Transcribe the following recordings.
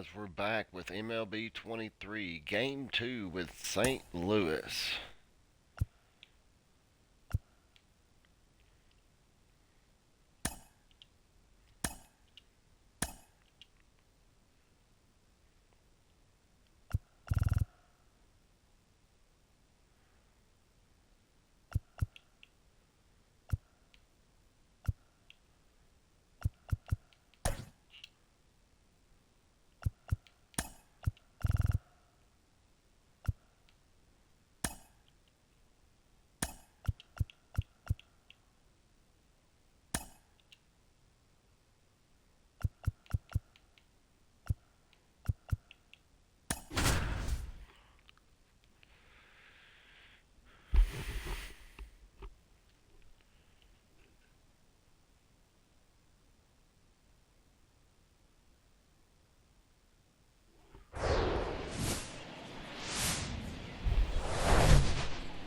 guys, we're back with MLB 23, Game 2 with St. Louis.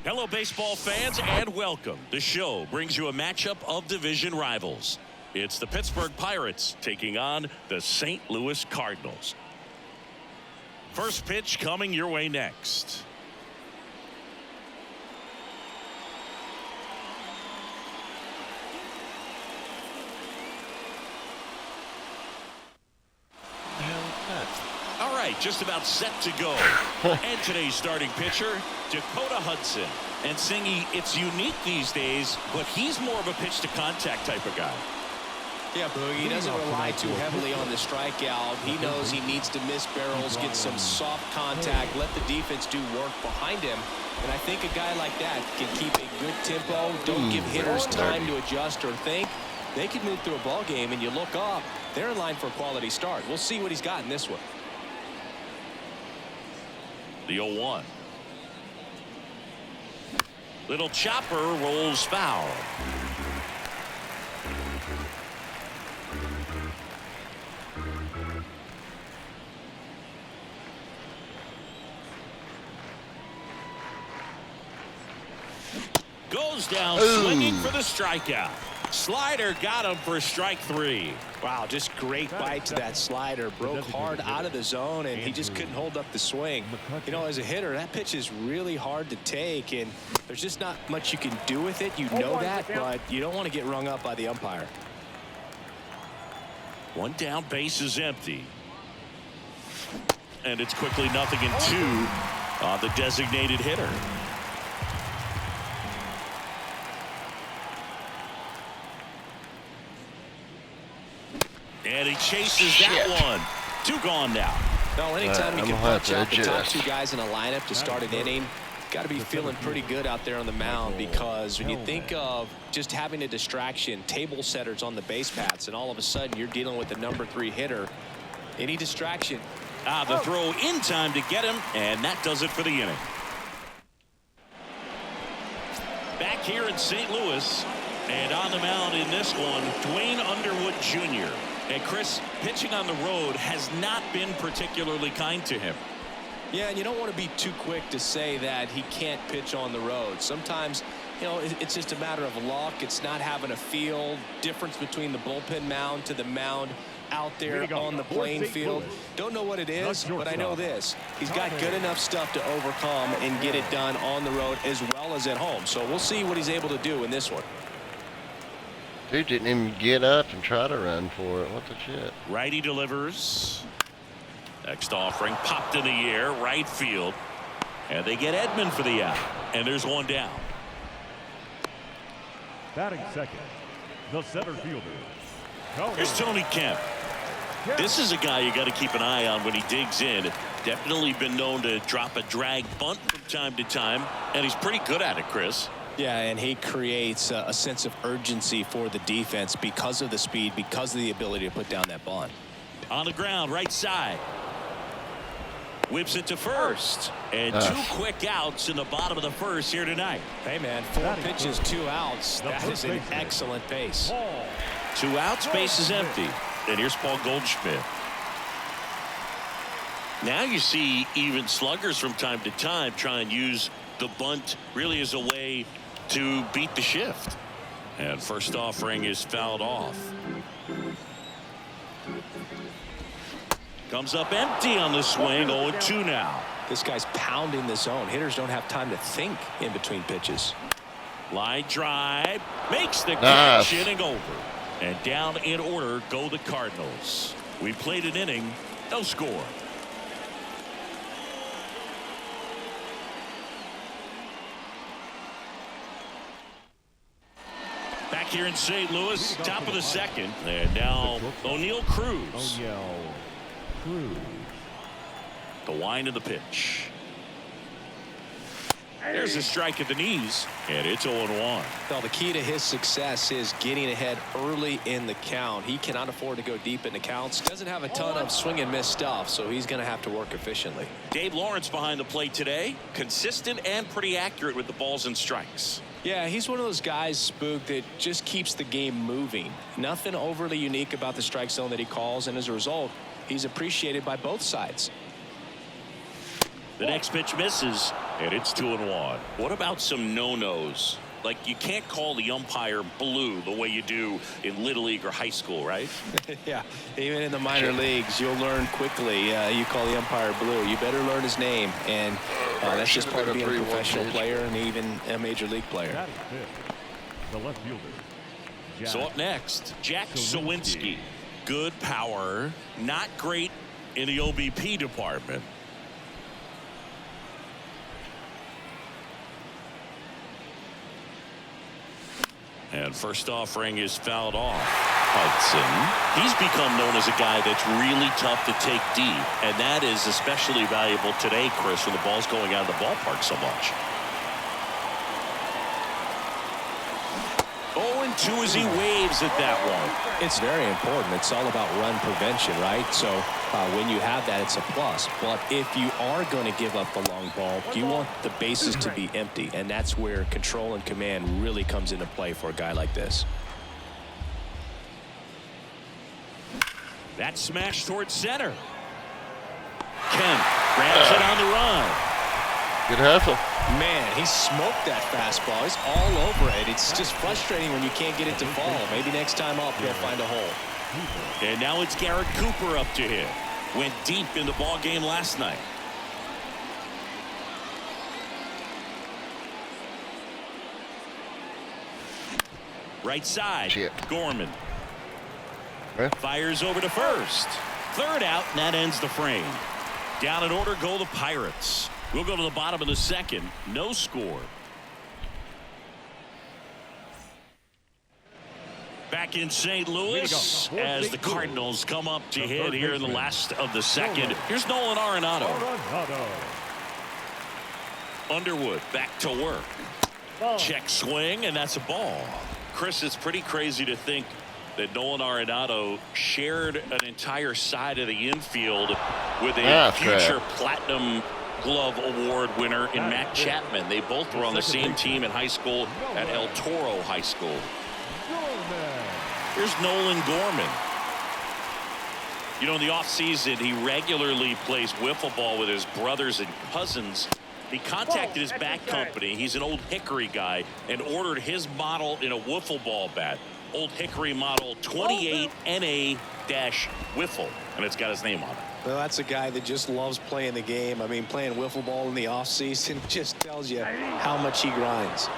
Hello, baseball fans, and welcome. The show brings you a matchup of division rivals. It's the Pittsburgh Pirates taking on the St. Louis Cardinals. First pitch coming your way next. All right, just about set to go. And today's starting pitcher, Dakota Hudson. And Singy, it's unique these days, but he's more of a pitch to contact type of guy. Yeah, Boogie, he doesn't rely too heavily on the strikeout. He knows he needs to miss barrels, get some soft contact, let the defense do work behind him. And I think a guy like that can keep a good tempo, don't give hitters time to adjust or think. They can move through a ball game, and you look up, they're in line for a quality start. We'll see what he's got in this one. The 0-1. Little chopper rolls foul. Goes down swinging for the strikeout. Slider got him for strike 3. Wow, just great bite to that slider. Broke hard out of the zone, and he just couldn't hold up the swing. You know, as a hitter, that pitch is really hard to take, and there's just not much you can do with it. You know that, but you don't want to get rung up by the umpire. One down, base is empty. And it's quickly 0-2 on the designated hitter. And he chases that one. 2 gone now. No, anytime you can punch out the top 2 guys in a lineup to start an inning, got to be feeling pretty good out there on the mound, because when you think of just having a distraction, table setters on the base paths, and all of a sudden you're dealing with the number 3 hitter, any distraction. The throw in time to get him, and that does it for the inning. Back here in St. Louis, and on the mound in this one, Dwayne Underwood Jr. And Chris, pitching on the road has not been particularly kind to him. Yeah, and you don't want to be too quick to say that he can't pitch on the road. Sometimes, you know, it's just a matter of luck. It's not having a feel. Difference between the bullpen mound to the mound out there on the playing field. Don't know what it is, but I know this. He's got good enough stuff to overcome and get it done on the road as well as at home. So we'll see what he's able to do in this one. Dude didn't even get up and try to run for it. What the shit? Righty delivers. Next offering popped in the air, right field. And they get Edman for the out. And there's one down. Batting second, the center fielder. Here's Tony Kemp. This is a guy you got to keep an eye on when he digs in. Definitely been known to drop a drag bunt from time to time. And he's pretty good at it, Chris. Yeah, and he creates a sense of urgency for the defense because of the speed, because of the ability to put down that bunt. On the ground, right side. Whips it to first. And 2 quick outs in the bottom of the first here tonight. Hey, man, 4 pitches, 2 outs. That is an excellent pace. 2 outs, base is empty. And here's Paul Goldschmidt. Now you see even sluggers from time to time try and use the bunt really as a way to beat the shift. And first offering is fouled off. Comes up empty on the swing. 0-2 now. This guy's pounding the zone. Hitters don't have time to think in between pitches. Line drive. Makes the catch. Inning over. And down in order go the Cardinals. We played an inning. No score. Back here in St. Louis, top of the second. And now O'Neal Cruz. The wind of the pitch. There's a strike at the knees, and it's 0-1. Well, the key to his success is getting ahead early in the count. He cannot afford to go deep in the counts. Doesn't have a ton of swing and miss stuff, so he's going to have to work efficiently. Dave Lawrence behind the plate today. Consistent and pretty accurate with the balls and strikes. Yeah, he's one of those guys, Spook, that just keeps the game moving. Nothing overly unique about the strike zone that he calls, and as a result, he's appreciated by both sides. The next pitch misses, and it's 2-1. What about some no-nos? Like, you can't call the umpire blue the way you do in Little League or high school, right? Yeah, even in the minor leagues, you'll learn quickly. You call the umpire blue. You better learn his name, and that's just part of being a professional player and even a major league player. The left fielder. So up next, Jack Sawinski. Good power, not great in the OBP department. And first offering is fouled off. Hudson. He's become known as a guy that's really tough to take deep. And that is especially valuable today, Chris, when the ball's going out of the ballpark so much. 0-2 as he waves at that one. It's very important. It's all about run prevention, right? So when you have that, it's a plus. But if you are going to give up the long ball, you want the bases to be empty. And that's where control and command really comes into play for a guy like this. That smash towards center. Kemp grabs it on the run. Good hustle. Man, he smoked that fastball. He's all over it. It's just frustrating when you can't get it to fall. Maybe next time up he'll find a hole. And now it's Garrett Cooper up to hit. Went deep in the ball game last night. Right side. Gorman. Fires over to first. Third out, and that ends the frame. Down in order go the Pirates. We'll go to the bottom of the second. No score. Back in St. Louis as the Cardinals come up to hit here in the last of the second. Here's Nolan Arenado. Underwood back to work. Check swing, and that's a ball. Chris, it's pretty crazy to think that Nolan Arenado shared an entire side of the infield with a future Platinum Glove Award winner in Matt Chapman. They both were on the same team in high school at El Toro High School. Here's Nolan Gorman. You know, in the offseason, he regularly plays wiffle ball with his brothers and cousins. He contacted his bat company. He's an Old Hickory guy and ordered his model in a wiffle ball bat. Old Hickory model 28 NA-wiffle, and it's got his name on it. Well, that's a guy that just loves playing the game. I mean, playing wiffle ball in the offseason just tells you how much he grinds.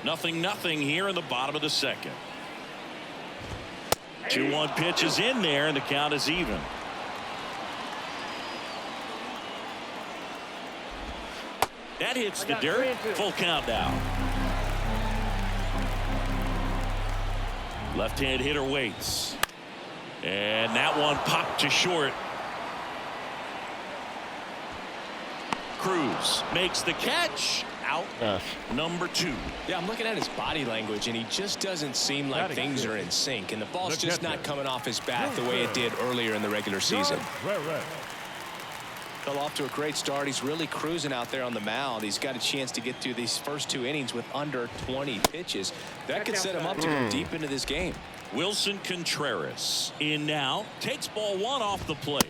Nothing here in the bottom of the second. 2-1 pitch is in there, and the count is even. That hits the dirt. Full count now. Left-hand hitter waits. And that one popped to short. Cruz makes the catch. Out. Number 2. Yeah, I'm looking at his body language, and he just doesn't seem like things are in sync. And the ball's just not coming off his bat the way it did earlier in the regular season. Fell off to a great start. He's really cruising out there on the mound. He's got a chance to get through these first 2 innings with under 20 pitches. That could set him up to go deep into this game. Wilson Contreras in now. Takes ball 1 off the plate.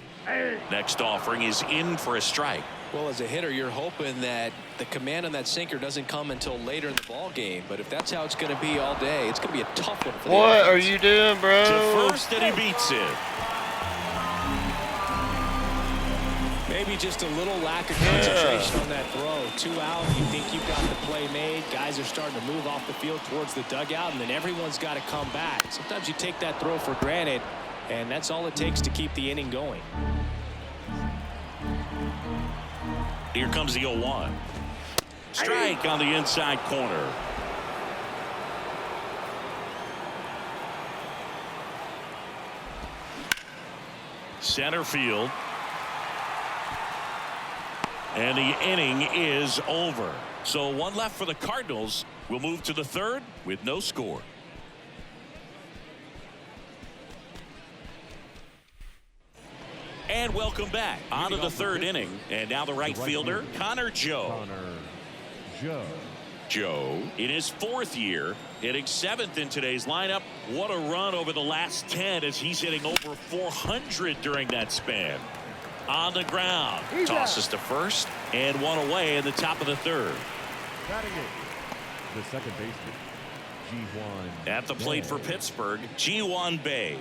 Next offering is in for a strike. Well, as a hitter, you're hoping that the command on that sinker doesn't come until later in the ball game. But if that's how it's going to be all day, it's going to be a tough one for the What offense. are you doing, bro? To first, and he beats it. Maybe just a little lack of concentration on that throw. 2 out, you think you've got the play made. Guys are starting to move off the field towards the dugout, and then everyone's got to come back. Sometimes you take that throw for granted, and that's all it takes to keep the inning going. Here comes the 0-1. Strike on the inside corner. Center field. And the inning is over. So one left for the Cardinals. We'll move to the third with no score. And welcome back on to the third inning. And now the right fielder, Connor Joe. Joe in his 4th year, hitting 7th in today's lineup. What a run over the last 10 as he's hitting over 400 during that span. On the ground, tosses to first, and one away in the top of the third. The second baseman, G1. At the plate for Pittsburgh, G1 Bay.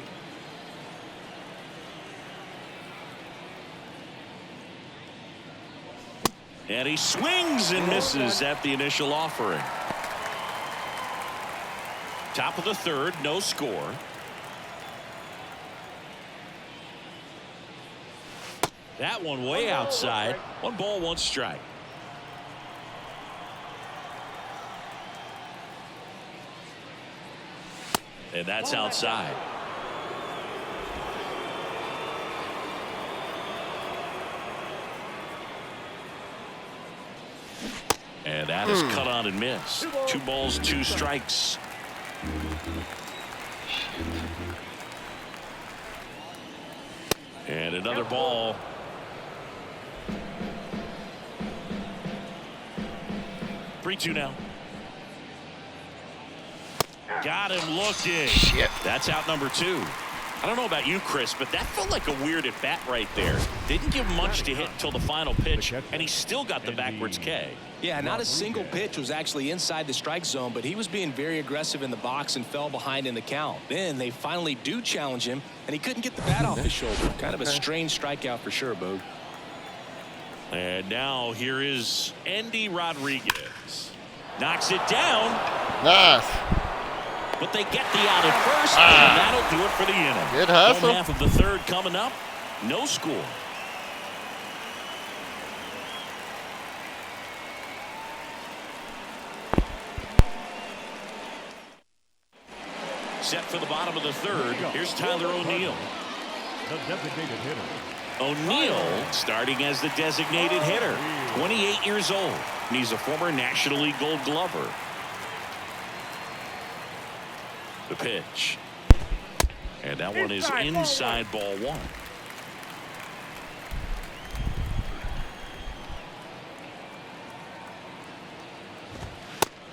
And he swings and misses at the initial offering. Top of the third, no score. That one way outside. 1 ball, 1 strike. And that's outside. And that is cut on and missed. 2 balls, 2 strikes. And another ball. Three-two now. Got him looking. Shit. That's out number 2. I don't know about you, Chris, but that felt like a weird at bat right there. Didn't give much to hit until the final pitch, and he still got the backwards K. Yeah, not a single pitch was actually inside the strike zone, but he was being very aggressive in the box and fell behind in the count. Then they finally do challenge him, and he couldn't get the bat off his shoulder. Kind of a strange strikeout for sure, Boog. And now here is Andy Rodriguez. Knocks it down. Nice. But they get the out at first, and that'll do it for the inning. Good hustle. Home half of the third coming up. No score. Set for the bottom of the third. Here's Tyler O'Neill. The designated hitter. O'Neill starting as the designated hitter. 28 years old. And he's a former National League Gold Glover. The pitch. And that one is inside ball 1.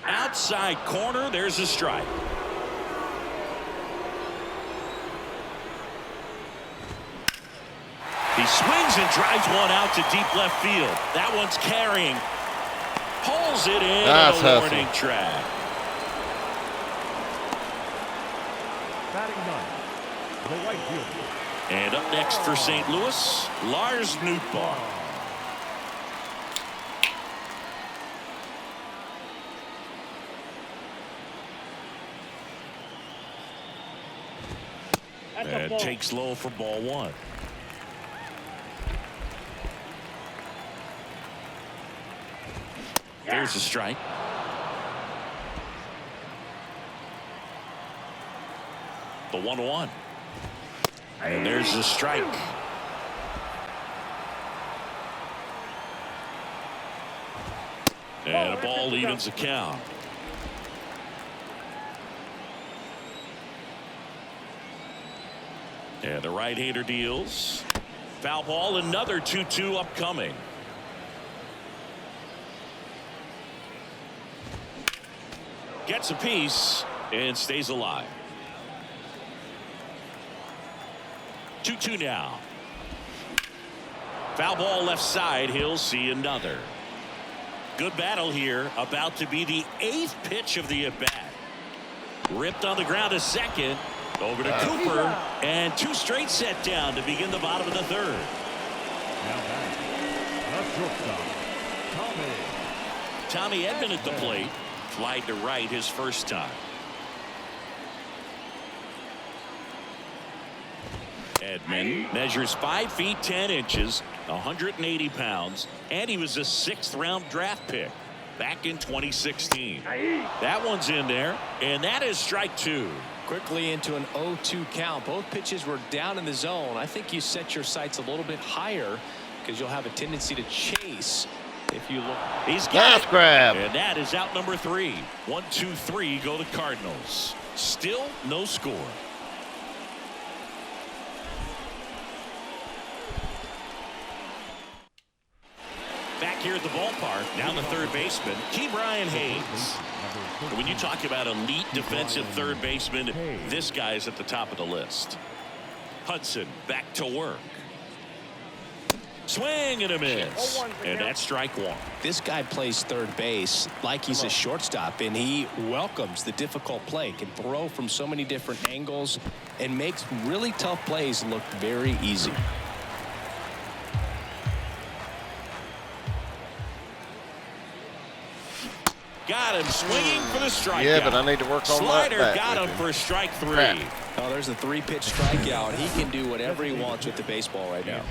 Outside corner, there's a strike. He swings and drives one out to deep left field. That one's carrying. Pulls it in Nice on a hustle. warning track. Batting 9, the right fielder. And up next for St. Louis, Lars Nootbaar. And takes low for ball 1. There's a strike. The 1-1. And there's the strike. And a ball evens the count. And the right-hander deals. Foul ball, another 2-2 upcoming. Gets a piece and stays alive. 2-2 now. Foul ball left side. He'll see another. Good battle here. About to be the 8th pitch of the at-bat. Ripped on the ground to second. Over to Cooper. And 2 straight set down to begin the bottom of the 3rd. Now back. The shortstop, Tommy Edman at the plate. Flied to right his first time. Edman measures 5 feet 10 inches, 180 pounds, and he was a 6th round draft pick back in 2016. That one's in there, and that is strike 2. Quickly into an 0-2 count. Both pitches were down in the zone. I think you set your sights a little bit higher because you'll have a tendency to chase if you look. He's got Nice grab. And that is out number 3. 1, 2, 3 go the Cardinals. Still no score. Back here at the ballpark, now the 3rd baseman, Brian Hayes. When you talk about elite defensive 3rd baseman, this guy's at the top of the list. Hudson back to work. Swing and a miss. And that's strike 1. This guy plays 3rd base like he's a shortstop, and he welcomes the difficult play. Can throw from so many different angles and makes really tough plays look very easy. Got him swinging for the strikeout. Yeah, but I need to work on my Slider bat got with him him. for strike 3. Crap. Oh, there's a 3-pitch strikeout. He can do whatever he wants with the baseball right now.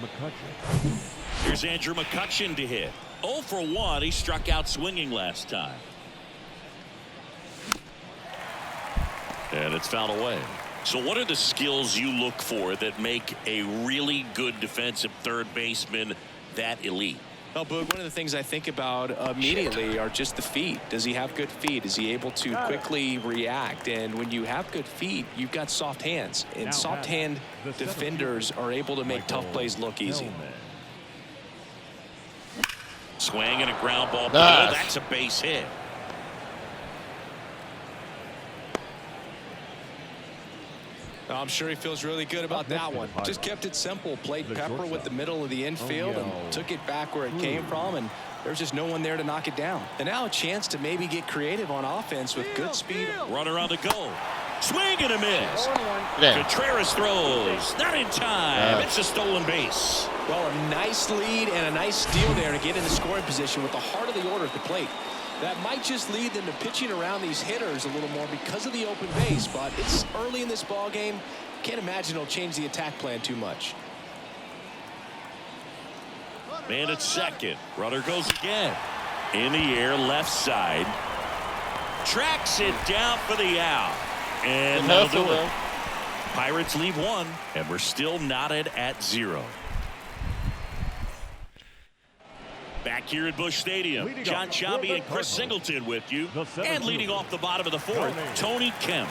McCutcheon. Here's Andrew McCutcheon to hit. 0 for 1. He struck out swinging last time. And it's fouled away. So what are the skills you look for that make a really good defensive 3rd baseman that elite? Well, Boog, one of the things I think about immediately are just the feet. Does he have good feet? Is he able to quickly react? And when you have good feet, you've got soft hands. And soft hand defenders are able to make tough plays look easy. Swing and a ground ball. Nice. Oh, that's a base hit. I'm sure he feels really good about that one. Just kept it simple. Played pepper with the middle of the infield and took it back where it came from. And there's just no one there to knock it down. And now a chance to maybe get creative on offense with good speed. Runner on the goal. Swing and a miss. Yeah. Contreras throws. Not in time. It's a stolen base. Well, a nice lead and a nice steal there to get in the scoring position with the heart of the order at the plate. That might just lead them to pitching around these hitters a little more because of the open base, but it's early in this ball game. Can't imagine it'll change the attack plan too much. Man at second. Runner goes again. In the air, left side. Tracks it down for the out. And that'll do it. Pirates leave 1, and we're still knotted at 0. Back here at Busch Stadium, John Sciambi and Chris Singleton with you. And leading off the bottom of the 4th, Tony Kemp.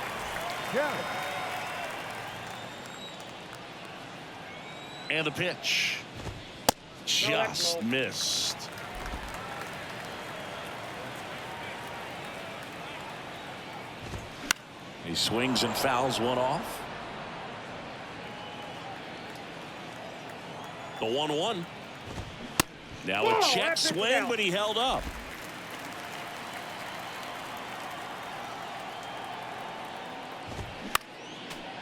And the pitch. Just missed. He swings and fouls one off. The 1-1. Now a check swing, but he held up.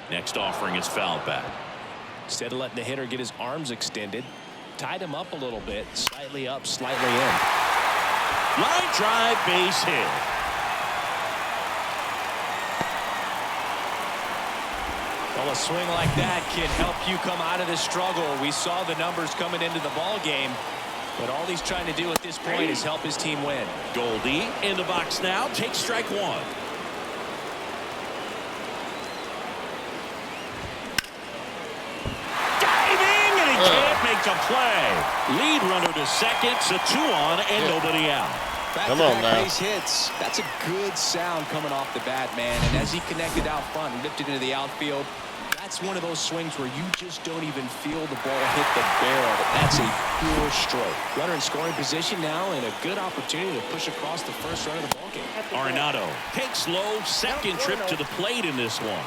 Next offering is fouled back. Instead of letting the hitter get his arms extended, tied him up a little bit, slightly up, slightly in. Line drive, base hit. Well, a swing like that can help you come out of this struggle. We saw the numbers coming into the ball game, but all he's trying to do at this point is help his team win. Goldie in the box now, takes strike 1. Diving, and he can't make the play. Lead runner to second, so 2 on and nobody out. Come on now. Base hits. That's a good sound coming off the bat, man. And as he connected out front and lifted into the outfield, that's one of those swings where you just don't even feel the ball hit the barrel. That's a pure stroke. Runner in scoring position now and a good opportunity to push across the first run of the ball game. Arenado takes low, second trip to the plate in this one.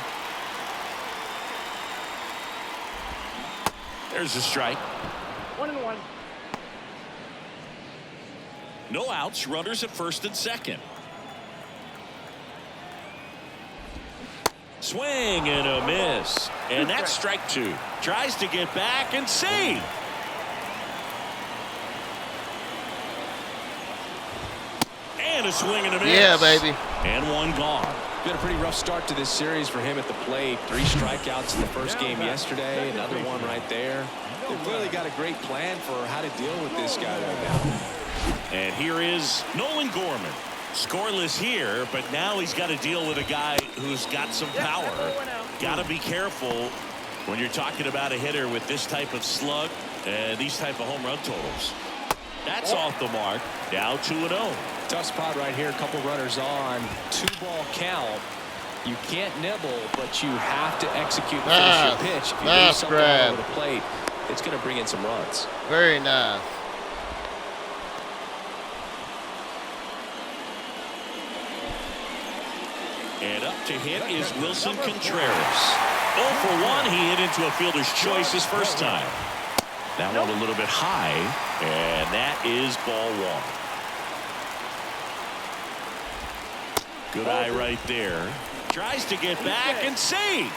There's a strike. 1-1. No outs, runners at first and second. Swing and a miss. And that's strike 2. Tries to get back and see. And a swing and a miss. Yeah, baby. And one gone. Been a pretty rough start to this series for him at the plate. 3 strikeouts in the first game yesterday. Another one right there. They've clearly got a great plan for how to deal with this guy right now. And here is Nolan Gorman. Scoreless here, but now he's got to deal with a guy who's got some power. Got to be careful when you're talking about a hitter with this type of slug and these type of home run totals. That's off the mark. Now 2-0. Tough spot right here. A couple runners on. 2-ball count. You can't nibble, but you have to execute and finish your pitch. If you do something over the plate, it's going to bring in some runs. Very nice. And up to hit is Wilson Contreras. 0 for 1. He hit into a fielder's choice his first time. That one a little bit high, and that is ball 1. Good eye right there. Tries to get back and see.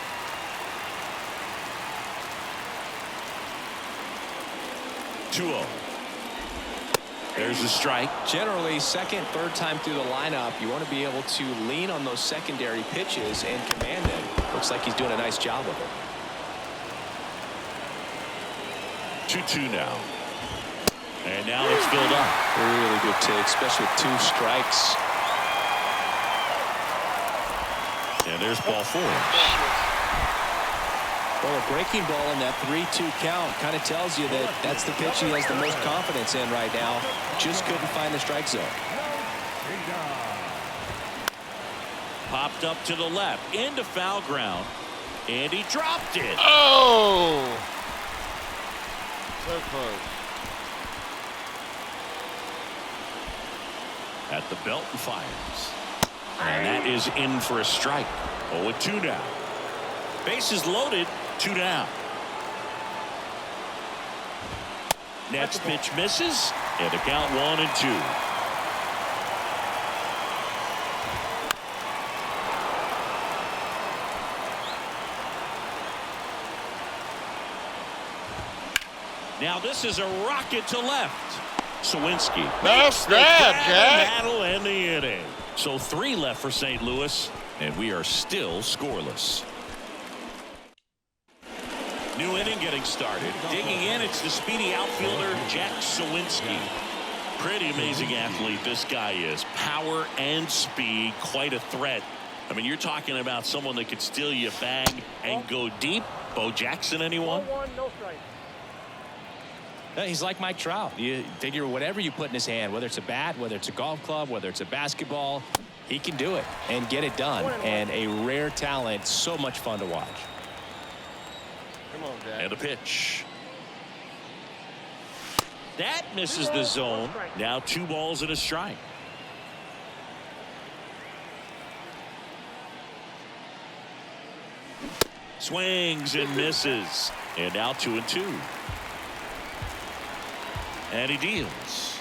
Two-0. There's a strike. Generally, second, third time through the lineup, you want to be able to lean on those secondary pitches and command them. Looks like he's doing a nice job of it. 2-2 now. And now it's filled up. Really good take, especially with 2 strikes. And there's ball 4. Well, a breaking ball in that 3-2 count kind of tells you that that's the pitch he has the most confidence in right now. Just couldn't find the strike zone. Popped up to the left into foul ground, and he dropped it. Oh, so close. At the belt and fires. And that is in for a strike. 0-2 now. Bases loaded, 2 down. Next pitch misses, and the count 1-2. Now this is a rocket to left. Sawinski. Nice grab, Jack. Battle and the inning. So 3 left for St. Louis, and we are still scoreless. New inning getting started. Digging in, it's the speedy outfielder, Jack Sawinski. Pretty amazing athlete this guy is. Power and speed, quite a threat. I mean, you're talking about someone that could steal you a bag and go deep. Bo Jackson, anyone? 1-1, no strike. He's like Mike Trout. You figure whatever you put in his hand, whether it's a bat, whether it's a golf club, whether it's a basketball, he can do it and get it done. And a rare talent, so much fun to watch. Come on, Jack. And a pitch. That misses the zone. Now 2 balls and a strike. Swings and misses. And now 2-2. And he deals.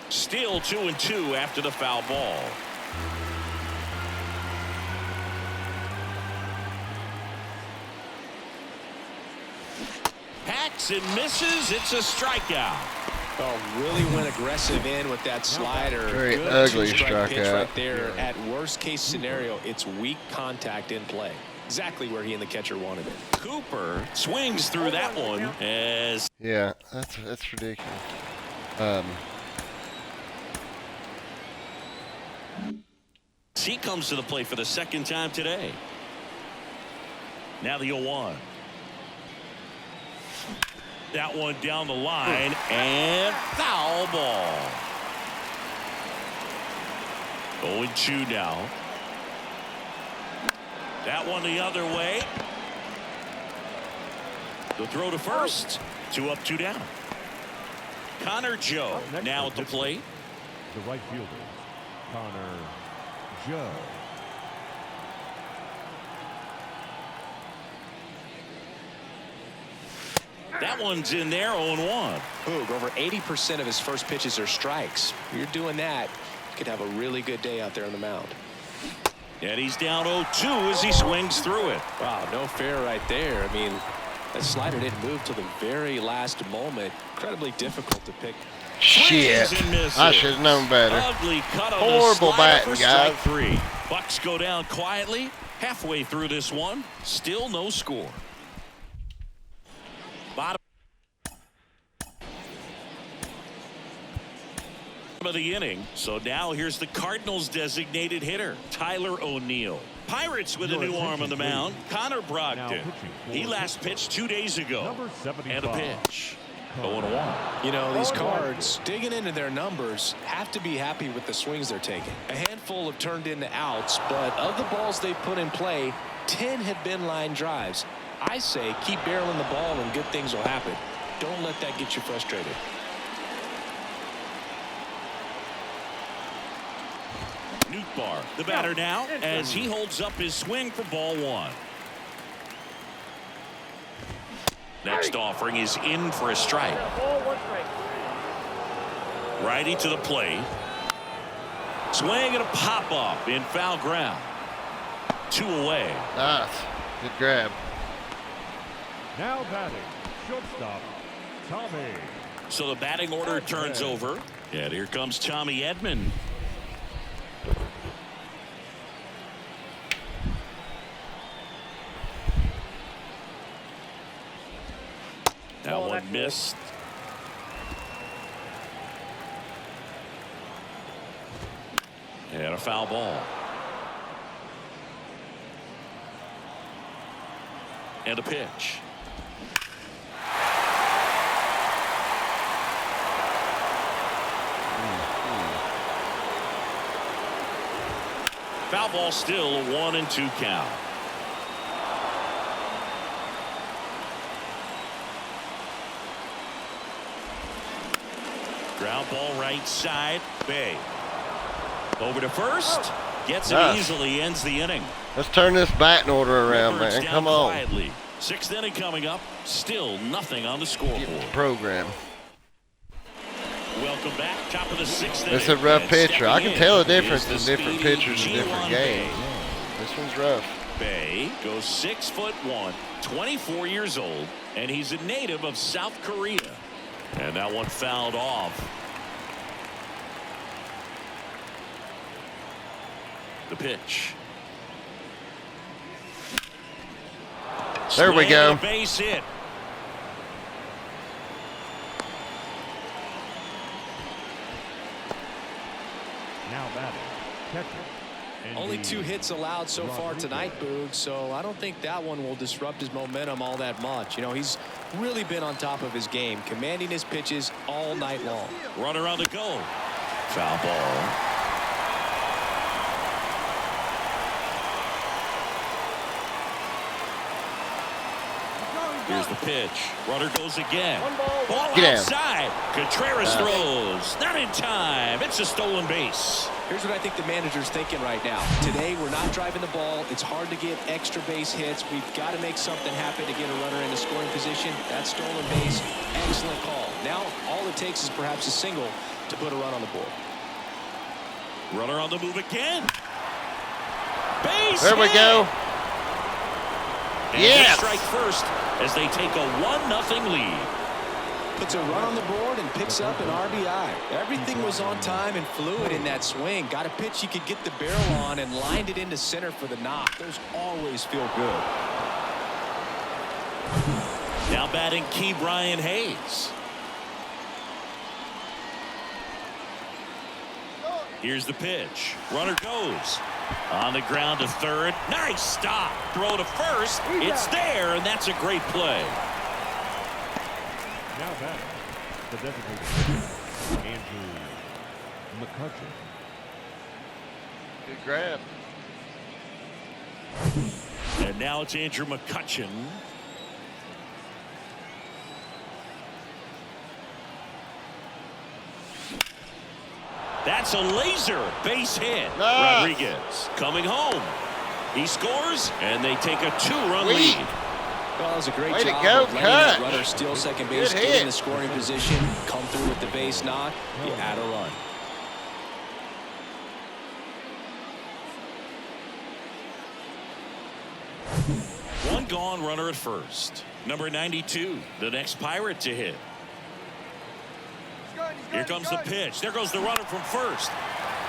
Still 2-2 after the foul ball. Hacks and misses. It's a strikeout. Oh, really went aggressive in with that slider. Very Good ugly two-strike pitch strikeout. right there. At worst case scenario, it's weak contact in play. Exactly where he and the catcher wanted it. Cooper swings through that one as Yeah, that's ridiculous. he comes to the plate for the second time today. Now the 0-1. That one down the line and foul ball. 0-2 now. That one the other way. The throw to first. 2 up, 2 down. Connor Joe now at the plate. The right fielder, Connor Joe. That one's in there, 0-1. Boog, over 80% of his first pitches are strikes. If you're doing that, you could have a really good day out there on the mound. And he's down 0-2 as he swings through it. Wow, no fair right there. I mean, that slider didn't move till the very last moment. Incredibly difficult to pick. Shit. Swings and misses. I should have known better. Ugly cut on Horrible the slider batting, for strike guys. 3. Bucks go down quietly. Halfway through this one, still no score. Bottom of the inning. So now here's the Cardinals designated hitter, Tyler O'Neill. Pirates with a new arm on the mound, Connor Brogdon. He last pitched 2 days ago. Number 75. And a pitch. 0-1. You know, these Cards, digging into their numbers, have to be happy with the swings they're taking. A handful have turned into outs, but of the balls they've put in play, 10 have been line drives. I say keep barreling the ball and good things will happen. Don't let that get you frustrated. Nootbaar, the batter now, as he holds up his swing for ball 1. Next offering is in for a strike. Ball, 1 strike. Righty to the plate. Swing and a pop up in foul ground. 2 away. Nice. Good grab. Now batting, shortstop, Tommy. So the batting order turns over. And here comes Tommy Edman. That Oh, one that's missed. And a foul ball. And a pitch. Foul ball, still a 1-2 count. Ground ball right side. Bay. Over to first. Gets it Nice. easily. Ends the inning. Let's turn this batting order around, Birds man. down Come on. quietly. 6th inning coming up. Still nothing on the scoreboard. Program. Welcome back. Top of the 6th inning. It's a rough And pitcher. I stepping can tell in the difference is in the different speedy pitchers in different G1 games. Bay. This one's rough. Bay goes 6'1", 24 years old, and he's a native of South Korea. And that one fouled off. The pitch. There we Swing go. and a base hit. Now batting, catcher. Only Andy 2 hits allowed so far tonight, Boog, so I don't think that one will disrupt his momentum all that much. You know, he's really been on top of his game, commanding his pitches all night long. Runner on the go. Foul ball. Here's the pitch. Runner goes again. Ball Get down. outside. Contreras throws. Not in time. It's a stolen base. Here's what I think the manager's thinking right now. Today, we're not driving the ball. It's hard to get extra base hits. We've got to make something happen to get a runner in a scoring position. That stolen base, excellent call. Now, all it takes is perhaps a single to put a run on the board. Runner on the move again. Base There we hit. go. And Yes. they strike first as they take a 1-0 lead. Puts a run on the board and picks up an RBI. Everything was on time and fluid in that swing. Got a pitch he could get the barrel on and lined it into center for the knock. Those always feel good. Now batting Key Brian Hayes. Here's the pitch. Runner goes. On the ground to third. Nice stop. Throw to first. It's there, and that's a great play. Now batting, the designated hitter, Andrew McCutcheon. Good grab. And now it's Andrew McCutcheon. That's a laser base hit. Nice. Rodriguez coming home. He scores, and they take a 2-run lead. Well, that was a great Way to job go, of letting that Kutch. runner steal second base, Good get hit. in the scoring position, come through with the base knock, you add a run. One gone runner at first. Number 92, the next Pirate to hit. Here comes the pitch. There goes the runner from first.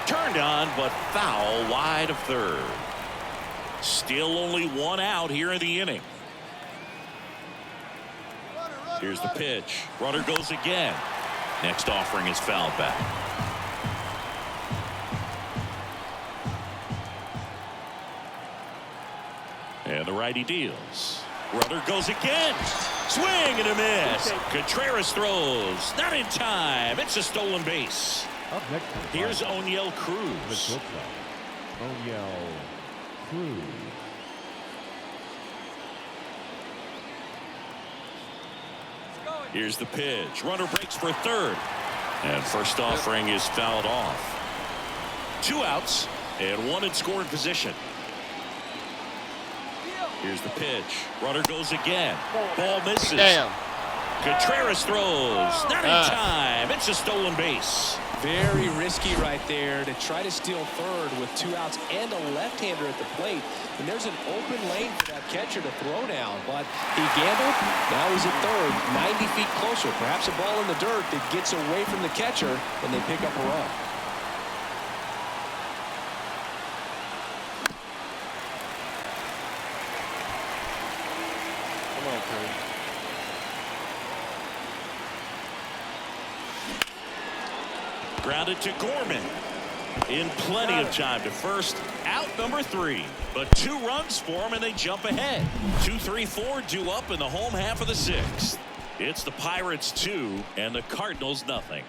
Turned on, but foul wide of third. Still only one out here in the inning. Here's the pitch. Runner goes again. Next offering is fouled back. And the righty deals. Runner goes again. Swing and a miss. Contreras throws. Not in time. It's a stolen base. Up next, Here's O'Neill the Cruz. shortstop, O'Neill Cruz. Here's the pitch. Runner breaks for third. And first offering is fouled off. 2 outs and 1 in scoring position. Here's the pitch. Runner goes again. Ball misses. Damn. Contreras throws. Not in time. It's a stolen base. Very risky right there to try to steal third with 2 outs and a left-hander at the plate. And there's an open lane for that catcher to throw down. But he gambled. Now he's at third, 90 feet closer. Perhaps a ball in the dirt that gets away from the catcher, and they pick up a run. Come on, Cruz. Grounded to Gorman. In plenty of time to first. Out number 3. But 2 runs for him and they jump ahead. 2-3-4 due up in the home half of the 6th. It's the Pirates 2 and the Cardinals nothing.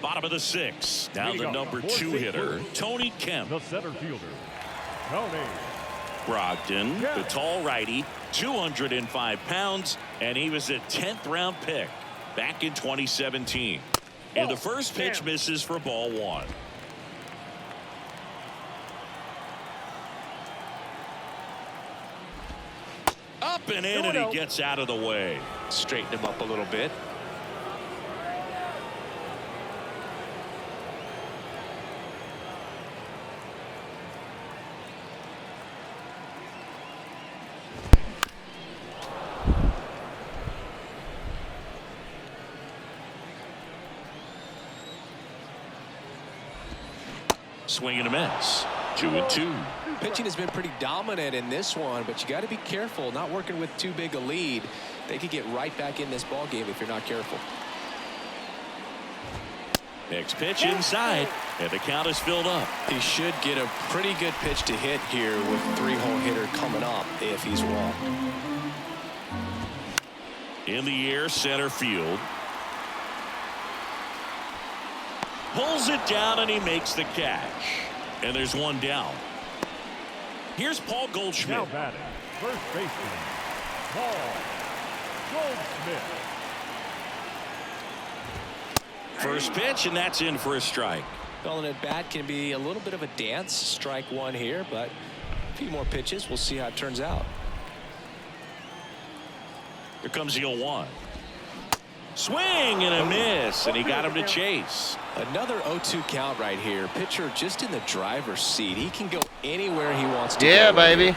Bottom of the 6th. Now the number 2 hitter, Tony Kemp. The center fielder, Tony. Brogdon, the tall righty, 205 pounds, and he was a 10th round pick back in 2017. And the first pitch misses for ball 1. Up and in, and he gets out of the way. Straighten him up a little bit. Swing and a miss. 2-2. Pitching has been pretty dominant in this one, but you got to be careful not working with too big a lead. They could get right back in this ball game if you're not careful. Next pitch inside, and the count is filled up. He should get a pretty good pitch to hit here with 3-hole hitter coming up if he's walked. In the air, center field. Pulls it down and he makes the catch. And there's one down. Here's Paul Goldschmidt. Now batting, first baseman, Paul Goldschmidt. First pitch, and that's in for a strike. Well, an at-bat can be a little bit of a dance. Strike 1 here, but a few more pitches. We'll see how it turns out. Here comes the 0-1. Swing and a miss, and he got him to chase. Another 0-2 count right here. Pitcher just in the driver's seat. He can go anywhere he wants to Yeah, go. baby.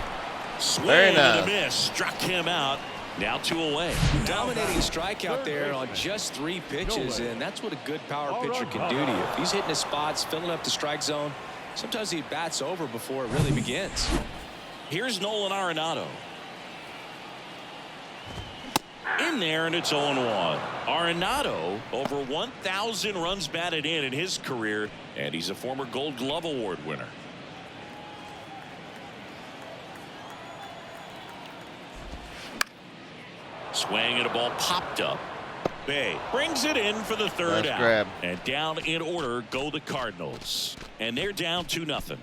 Swing Very and nice. a miss. Struck him out. Now 2 away. Dominating strikeout there on just 3 pitches, and that's what a good power pitcher can do to you. If he's hitting his spots, filling up the strike zone, sometimes he bats over before it really begins. Here's Nolan Arenado. In there, and it's 0-1. Arenado over 1,000 runs batted in his career, and he's a former Gold Glove Award winner. Swing and a ball popped up. Bay brings it in for the third Nice out. grab. And down in order go the Cardinals. And they're down 2-0.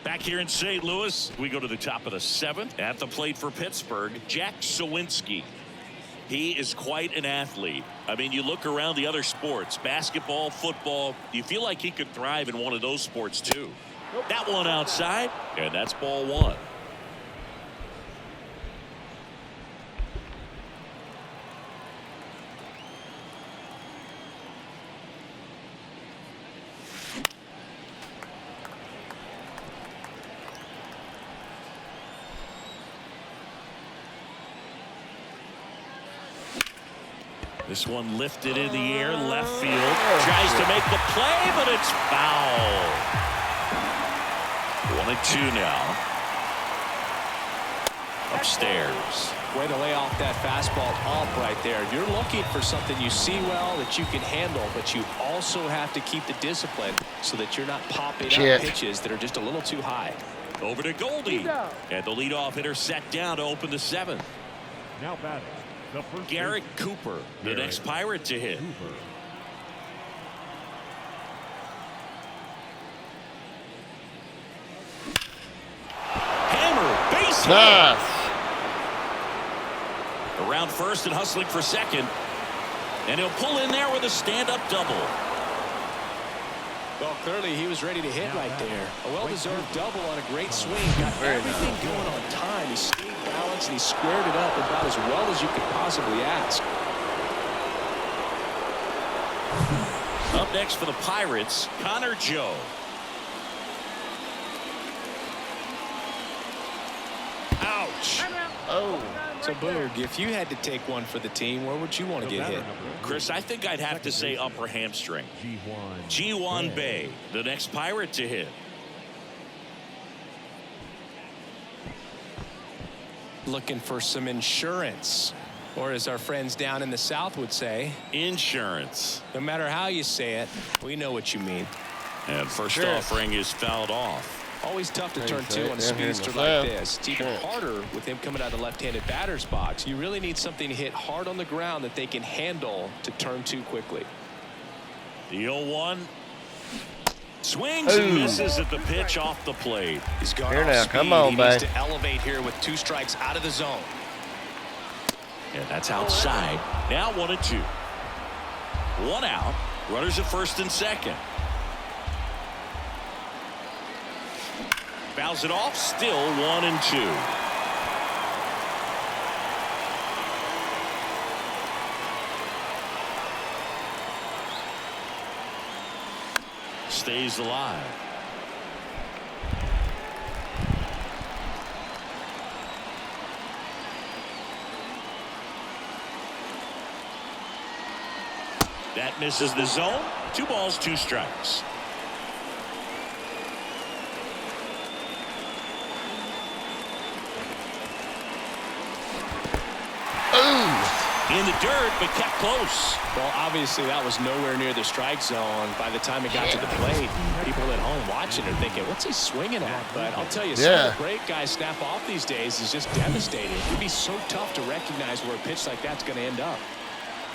Back here in St. Louis, we go to the top of the 7th. At the plate for Pittsburgh, Jack Sawinski. He is quite an athlete. I mean, you look around the other sports, basketball, football, you feel like he could thrive in one of those sports too. That one outside, and that's ball one. This one lifted in the air, left field. Tries to make the play, but it's foul. 1-2 now. Upstairs. Way to lay off that fastball off right there. You're looking for something you see well that you can handle, but you also have to keep the discipline so that you're not popping up pitches that are just a little too high. Over to Goldie. And the leadoff hitter set down to open the seventh. Now batting, the first Garrett baseman. Cooper, the next Pirate to hit. Cooper. Hammer, base hit. Nice. Around first and hustling for second. And he'll pull in there with a stand-up double. Well, clearly he was ready to hit right there. A well-deserved double on a great swing. Got everything going on time. He stayed balanced and he squared it up about as well as you could possibly ask. Up next for the Pirates, Connor Joe. Ouch. Oh. So, Boog, if you had to take one for the team, where would you want to get hit? Chris, I think I'd have to say upper hamstring. G1 Bay, the next Pirate to hit. Looking for some insurance. Or as our friends down in the South would say, Insurance. no matter how you say it, we know what you mean. And first offering is fouled off. Always tough to turn two on a Down here in the speedster like south. this. It's even harder with him coming out of the left-handed batter's box. You really need something to hit hard on the ground that they can handle to turn two quickly. The 0-1. Swings and misses at the pitch off the plate. He's gone Here off now, speed. come on, he needs babe. to elevate here with 2 strikes out of the zone. And that's outside. Now 1-2. 1 out. Runners at first and second. Fouls it off. Still 1-2. Stays alive. That misses the zone. 2 balls, 2 strikes. In the dirt, but kept close. Well, obviously that was nowhere near the strike zone by the time it got to the plate. People at home watching are thinking, what's he swinging at? But I'll tell you, some of the great guys snap off these days is just devastating. It'd be so tough to recognize where a pitch like that's going to end up.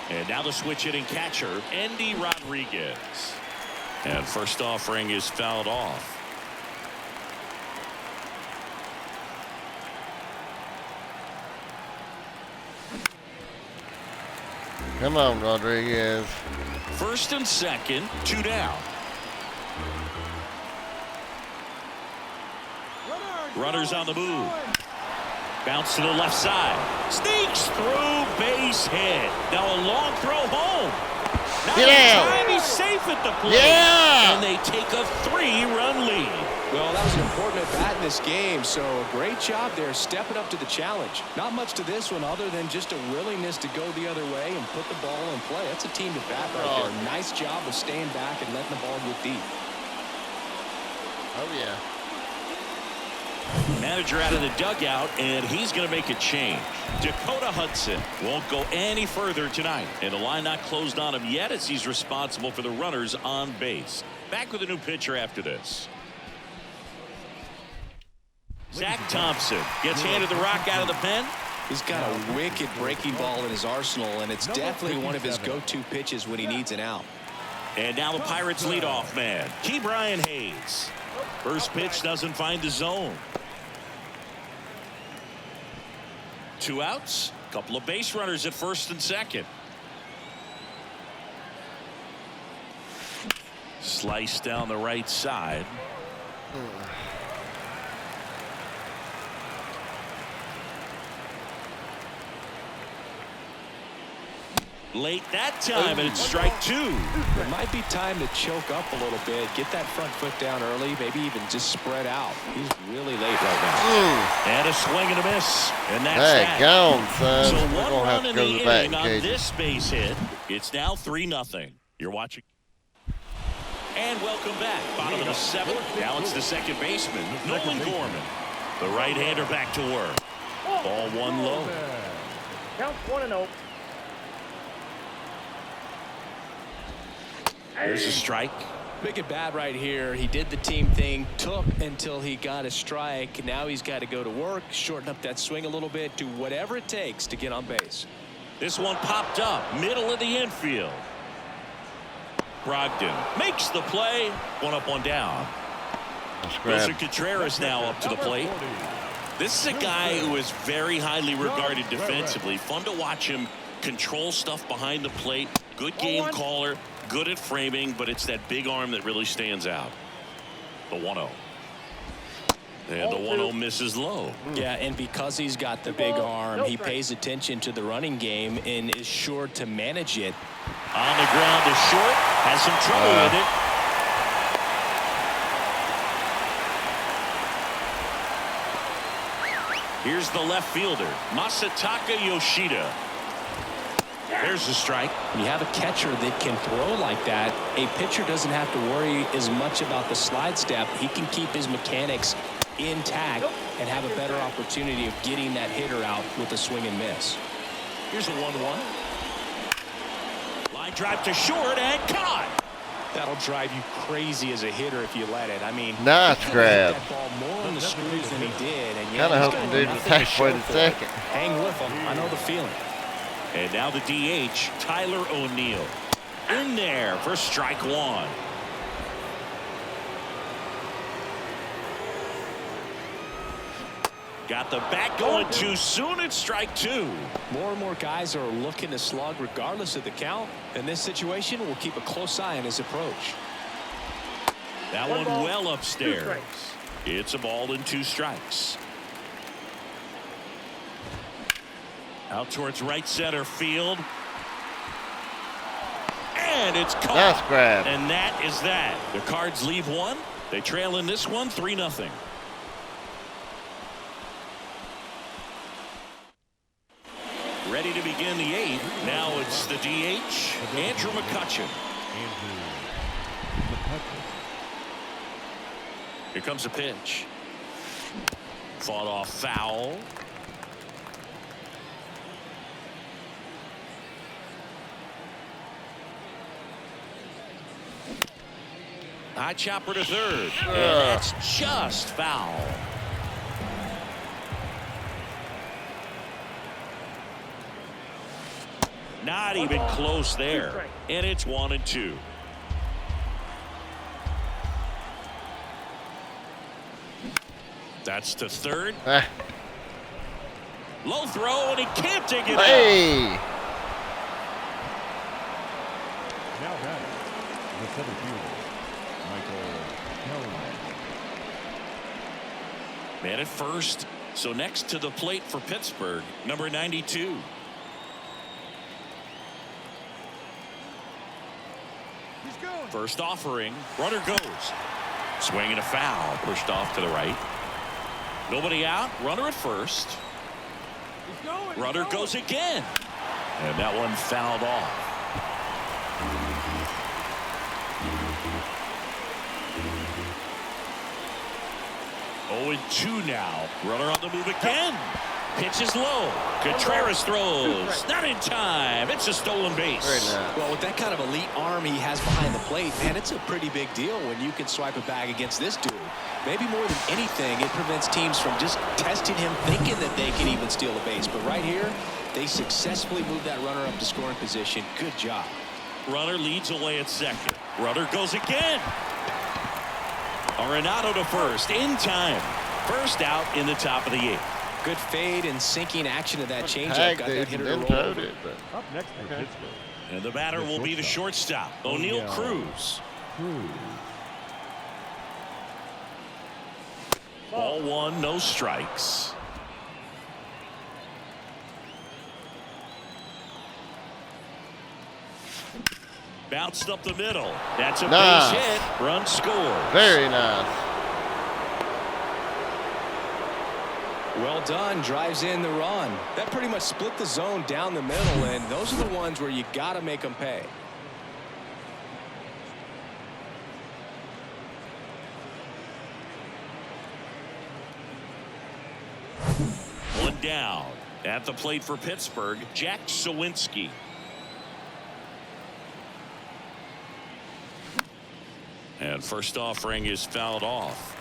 And now the switch hitting catcher, Andy Rodriguez. And first offering is fouled off. Come on, Rodriguez. First and second, 2 down. Runners on the move. Bounce to the left side. Sneaks through, base hit. Now a long throw home. Not in time, he's safe at the plate. Yeah. And they take a 3-run lead. Well, that was an important at bat in this game, so great job there stepping up to the challenge. Not much to this one other than just a willingness to go the other way and put the ball in play. That's a team to bat right there. Nice job of staying back and letting the ball get deep. Oh, yeah. Manager out of the dugout, and he's going to make a change. Dakota Hudson won't go any further tonight, and the line not closed on him yet as he's responsible for the runners on base. Back with a new pitcher after this. Zach Thompson gets handed the rock out of the pen. He's got a wicked breaking ball in his arsenal, and it's definitely one of his go-to pitches when he needs an out. And now the Pirates leadoff man, Ke'Bryan Hayes. First pitch doesn't find the zone. 2 outs, Couple of base runners at first and second. Slice down the right side. Late that time, and it's strike two. It might be time to choke up a little bit, get that front foot down early, maybe even just spread out. He's really late right now. And a swing and a miss, and that's Hey, that. gone, son. So We're one gonna have run to in go the to the back inning on cages. this base hit. It's now 3-0. You're watching. And welcome back. Bottom of the seventh. Now it's the second baseman, Nolan Gorman. The right-hander back to work. Ball one low. Count 1-0. There's a strike. Big at bat right here. He did the team thing, took until he got a strike. Now he's got to go to work, shorten up that swing a little bit, do whatever it takes to get on base. This one popped up, middle of the infield. Brogdon makes the play. One up, one down. Wilson Contreras now up to the plate. This is a guy who is very highly regarded defensively. Fun to watch him control stuff behind the plate. Good game caller. Good at framing, but it's that big arm that really stands out. The 1-0. And the 1-0 misses low. Yeah, and because he's got the big arm, he pays attention to the running game and is sure to manage it. On the ground is short. Has some trouble with it. Here's the left fielder, Masataka Yoshida. There's the strike. When you have a catcher that can throw like that, a pitcher doesn't have to worry as much about the slide step. He can keep his mechanics intact and have a better opportunity of getting that hitter out with a swing and miss. Here's a 1-1. Line drive to short and caught. That'll drive you crazy as a hitter if you let it. I mean, Nice he grab. hit that ball more on the screws than he did. And Kind of he's hoping got dude nothing was to halfway show to for it. second. Hang with him. I know the feeling. And now the DH, Tyler O'Neill. In there for strike one. Got the bat going too soon. It's strike two. More and more guys are looking to slug regardless of the count. In this situation, we'll keep a close eye on his approach. That One one ball, well 2 upstairs. strikes. It's a ball and 2 strikes. Out towards right center field. And it's caught. Nice grab. And that is that. The Cards leave one. They trail in this one 3-0. Ready to begin the 8th. Now it's the DH, Andrew McCutchen. Here comes a pitch. Fought off foul. High chopper to third. And that's just foul. Not even close there. And it's 1-2. That's to third. Low throw, and he can't take it out. Hey! Now batting, the center fielder, Michael Kelly. Man at first. So next to the plate for Pittsburgh, number 92. First offering. Runner goes. Swing and a foul. Pushed off to the right. Nobody out. Runner at first. Runner goes again. And that one fouled off. Oh, and 2 now. Runner on the move again. Pitch is low. Contreras throws. Not in time. It's a stolen base. Very nice. Well, with that kind of elite arm he has behind the plate, man, it's a pretty big deal when you can swipe it back against this dude. Maybe more than anything, it prevents teams from just testing him, thinking that they can even steal a base. But right here, they successfully moved that runner up to scoring position. Good job. Runner leads away at second. Runner goes again. Arenado to first in time. First out in the top of the 8th. Good fade and sinking action to that changeup. Tag Got that dude hitter and to then roll towed over. it, but Up next for Pittsburgh. And the batter will be the shortstop, O'Neal Cruz. Ball one, no strikes. Bounced up the middle. That's a Nice. base hit. Run scores. very nice. Well done. Drives in the run. That pretty much split the zone down the middle, and those are the ones where you got to make them pay. One down. At the plate for Pittsburgh, Jack Sawinski. And first offering is fouled off.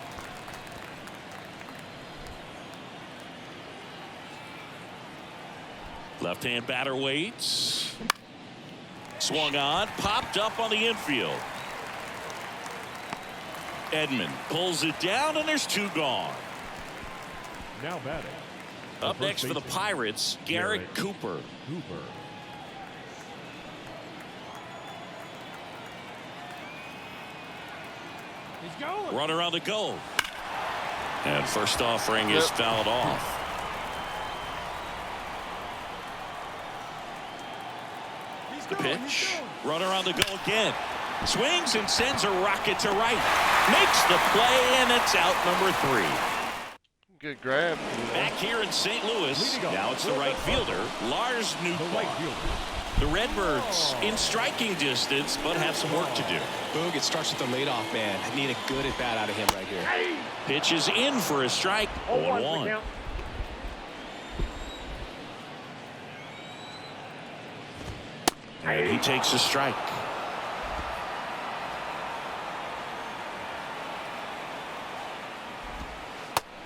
Left-hand batter waits. Swung on, popped up on the infield. Edman pulls it down, and there's two gone. Now batting. Up next for the Pirates, Garrett Cooper. He's going. Runner on the go. And first offering is fouled off. The pitch. Runner on the go again. Swings and sends a rocket to right. Makes the play, and it's out number 3. Good grab. Back here in St. Louis, now it's the right fielder, Lars Nootbaar. The Redbirds in striking distance, but have some work to do. Boog, it starts with the leadoff man. I need a good at bat out of him right here. Pitch is in for a strike. 0-1. And he takes a strike.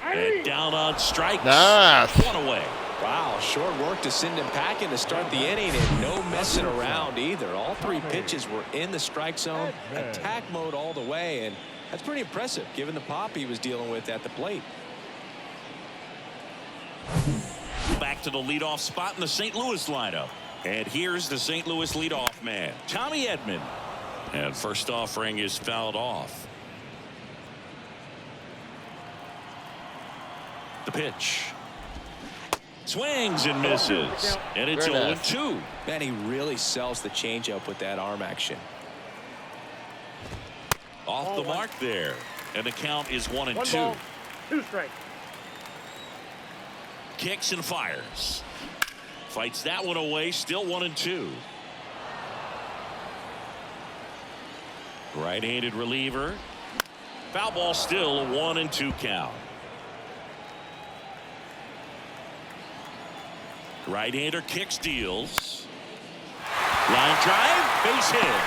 And down on strikes. Nice. One away. Wow, short work to send him packing to start the inning, and no messing around either. All 3 pitches were in the strike zone, attack mode all the way, and that's pretty impressive given the pop he was dealing with at the plate. Back to the leadoff spot in the St. Louis lineup. And here's the St. Louis leadoff man, Tommy Edman. And first offering is fouled off. The pitch. Swings and misses. And it's 0-2. Man, he really sells the changeup with that arm action. Off the mark there. And the count is 1-2. 1 ball, 2 strikes. Kicks and fires. Fights that one away. Still 1-2. Right-handed reliever. Foul ball, still a 1-2 count. Right-hander kicks, deals. Line drive, base hit.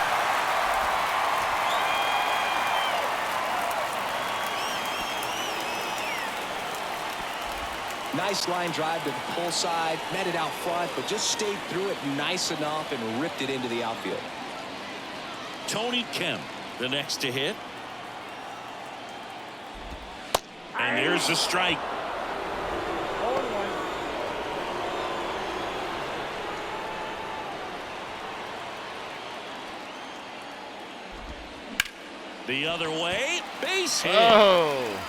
Nice line drive to the pull side, met it out front, but just stayed through it nice enough and ripped it into the outfield. Tony Kemp, the next to hit. And there's a strike. 0-1. The other way, base hit. Oh,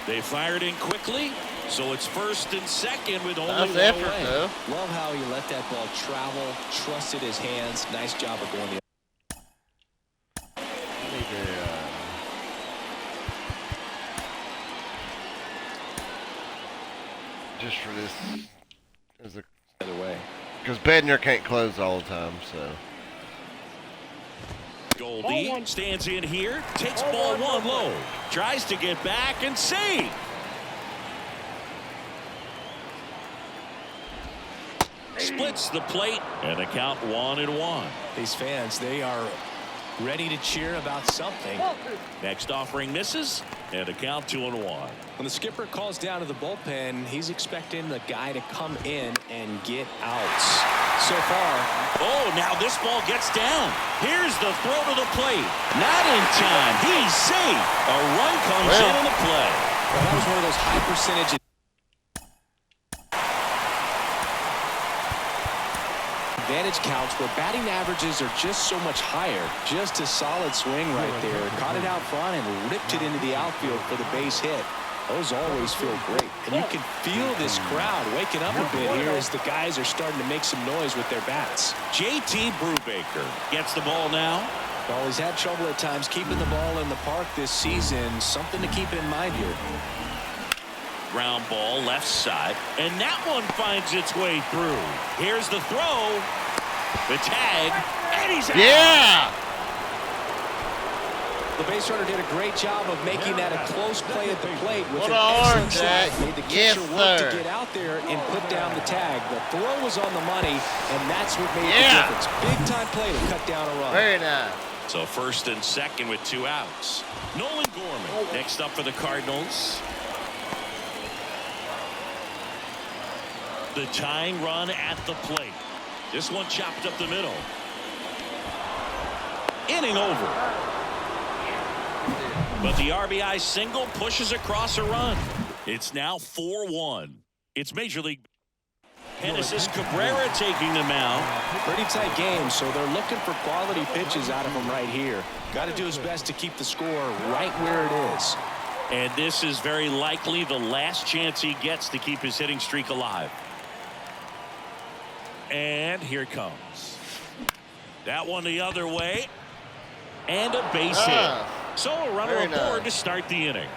They fired in quickly, so it's first and second with only nice one effort, away. though. Love how he let that ball travel, trusted his hands. Nice job of going the I need to, just for this, as a, other way. because Bednar can't close all the time, so. Goldie Ball 1. stands in here, takes Ball ball 1, 1 low, tries to get back and save. Splits the plate, and the count 1-1. These fans, they are ready to cheer about something. Ball 2. Next offering misses, and a count 2-1. When the skipper calls down to the bullpen, he's expecting the guy to come in and get outs. So far, Oh, now this ball gets down. Here's the throw to the plate. Not in time. He's safe. A run comes in the play. well, that was one of those high percentage advantage counts where batting averages are just so much higher. Just a solid swing right there. Caught it out front and ripped it into the outfield for the base hit. Those always feel great. And you can feel this crowd waking up a bit here as the guys are starting to make some noise with their bats. JT Brubaker gets the ball now. Well, he's had trouble at times keeping the ball in the park this season. Something to keep in mind here. Ground ball left side, and that one finds its way through. Here's the throw, the tag, and he's out. Yeah. The base runner did a great job of making that a close play at the plate with What an an excellent arm, shot. Jack. Made the Yes, catcher work sir. to get out there and put down the tag. The throw was on the money, and that's what made the Yeah. difference. Big time play to cut down a run. Very nice. So first and second with 2 outs. Nolan Gorman next up for the Cardinals. The tying run at the plate. This one chopped up the middle. Inning over. But the RBI single pushes across a run. It's now 4-1. It's Major League. Genesis Cabrera taking the mound. Pretty tight game, so they're looking for quality pitches out of him right here. Got to do his best to keep the score right where it is. And this is very likely the last chance he gets to keep his hitting streak alive. And here it comes. That one the other way. And a base hit. So a runner Very aboard nice. to start the inning.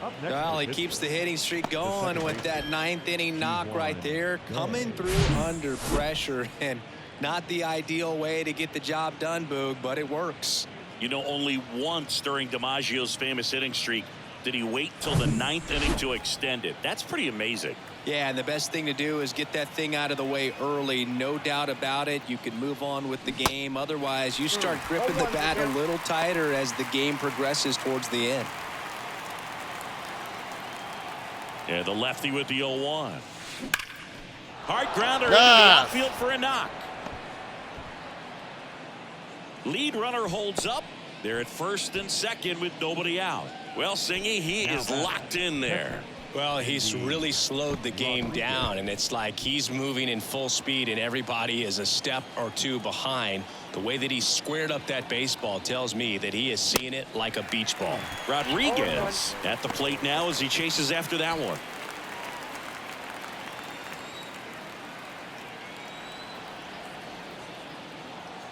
Up next Well, for he Pittsburgh, keeps the hitting streak going with that 9th inning knock right there. Coming through under pressure, and not the ideal way to get the job done, Boog, but it works. You know, only once during DiMaggio's famous hitting streak did he wait till the 9th inning to extend it. That's pretty amazing. Yeah, and the best thing to do is get that thing out of the way early. No doubt about it. You can move on with the game. Otherwise, you start gripping the bat a little tighter as the game progresses towards the end. Yeah, the lefty with the 0-1. Hard grounder into the Ah. outfield for a knock. Lead runner holds up. They're at first and second with nobody out. Well, Singy, he is locked in there. Well, he's really slowed the game down, and it's like he's moving in full speed and everybody is a step or two behind. The way that he squared up that baseball tells me that he is seeing it like a beach ball. Rodriguez at the plate now as he chases after that one.